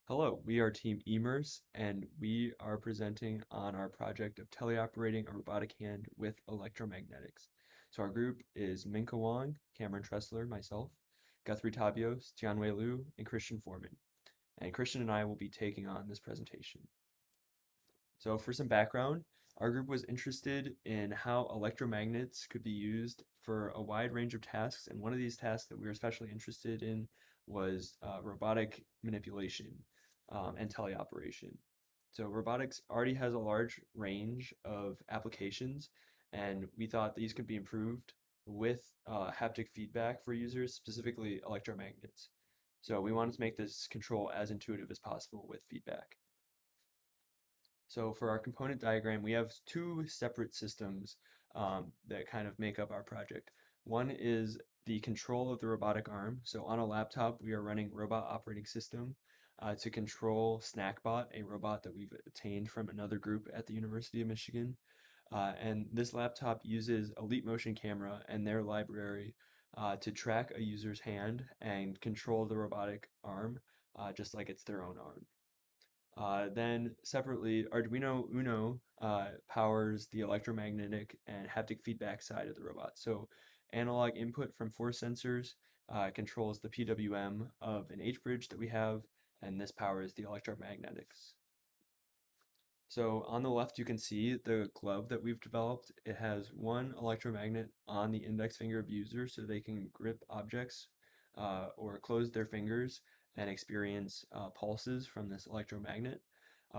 Hello, we are Team Emers, and we are presenting on our project of teleoperating a robotic hand with electromagnetics. So our group is Minka Wong, Cameron Tressler, myself, Guthrie Tabios, Jianwei Liu, and Christian Foreman. And Christian and I will be taking on this presentation. So for some background, our group was interested in how electromagnets could be used for a wide range of tasks, and one of these tasks that we were especially interested in was robotic manipulation and teleoperation. So robotics already has a large range of applications, and we thought these could be improved with haptic feedback for users, specifically electromagnets. So we wanted to make this control as intuitive as possible with feedback. So for our component diagram, we have two separate systems that kind of make up our project. One is the control of the robotic arm. So on a laptop, we are running Robot Operating System to control Snackbot, a robot that we've obtained from another group at the University of Michigan. And this laptop uses a Leap Motion camera and their library to track a user's hand and control the robotic arm just like it's their own arm. Then separately, Arduino Uno powers the electromagnetic and haptic feedback side of the robot. So analog input from force sensors controls the PWM of an H-bridge that we have, and this powers the electromagnetics. So on the left, you can see the glove that we've developed. It has one electromagnet on the index finger of user so they can grip objects or close their fingers and experience pulses from this electromagnet.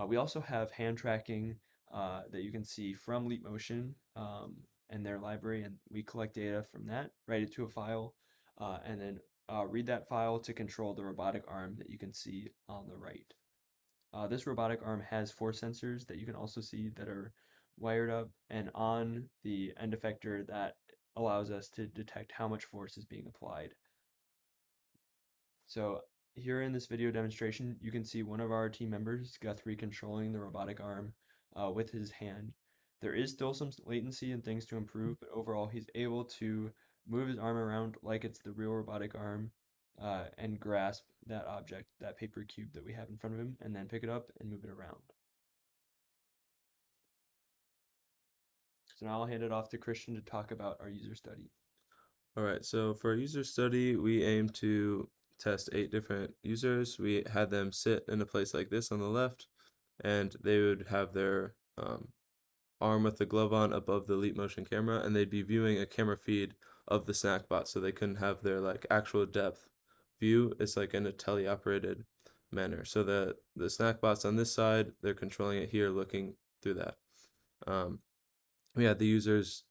We also have hand tracking that you can see from Leap Motion and their library, and we collect data from that, write it to a file, and then read that file to control the robotic arm that you can see on the right. This robotic arm has force sensors that you can also see that are wired up and on the end effector that allows us to detect how much force is being applied. So here in this video demonstration, you can see one of our team members, Guthrie, controlling the robotic arm with his hand. There is still some latency and things to improve, but overall he's able to move his arm around like it's the real robotic arm and grasp that object, that paper cube that we have in front of him, and then pick it up and move it around. So now I'll hand it off to Christian to talk about our user study. All right, so for our user study, we aim to test 8 different users. We had them sit in a place like this on the left, and they would have their arm with the glove on above the Leap Motion camera, and they'd be viewing a camera feed of the Snackbot, so they couldn't have their like actual depth view. It's like in a teleoperated manner. So the Snackbot's on this side, they're controlling it here, looking through that. Um, we had the users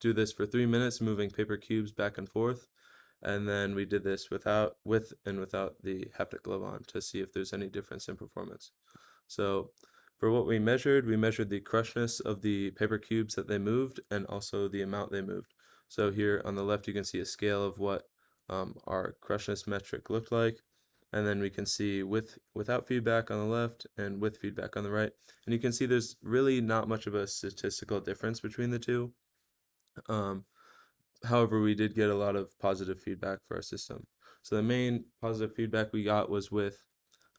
do this for 3 minutes, moving paper cubes back and forth. And then we did this with and without the haptic glove on to see if there's any difference in performance. So for what we measured the crushness of the paper cubes that they moved and also the amount they moved. So here on the left, you can see a scale of what our crushness metric looked like. And then we can see without feedback on the left and with feedback on the right. And you can see there's really not much of a statistical difference between the two. Um, However, we did get a lot of positive feedback for our system. So the main positive feedback we got was with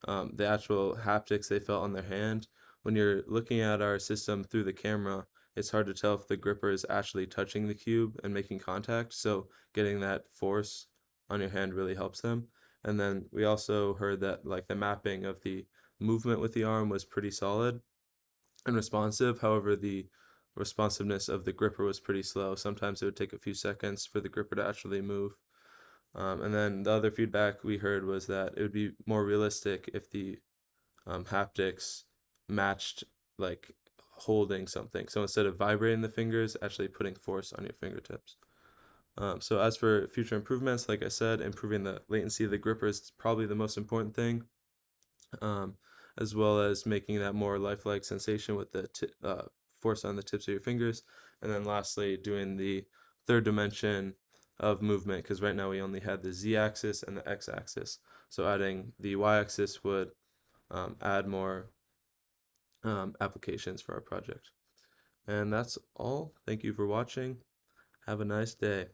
the actual haptics they felt on their hand. When you're looking at our system through the camera, it's hard to tell if the gripper is actually touching the cube and making contact. So getting that force on your hand really helps them. And then we also heard that like the mapping of the movement with the arm was pretty solid and responsive. However, the responsiveness of the gripper was pretty slow. Sometimes it would take a few seconds for the gripper to actually move. And then the other feedback we heard was that it would be more realistic if the haptics matched like holding something. So instead of vibrating the fingers, actually putting force on your fingertips. So as for future improvements, like I said, improving the latency of the gripper is probably the most important thing, um, as well as making that more lifelike sensation with the force on the tips of your fingers. And then lastly, doing the third dimension of movement, because right now we only had the z-axis and the x-axis. So adding the y-axis would add more applications for our project. And that's all. Thank you for watching. Have a nice day.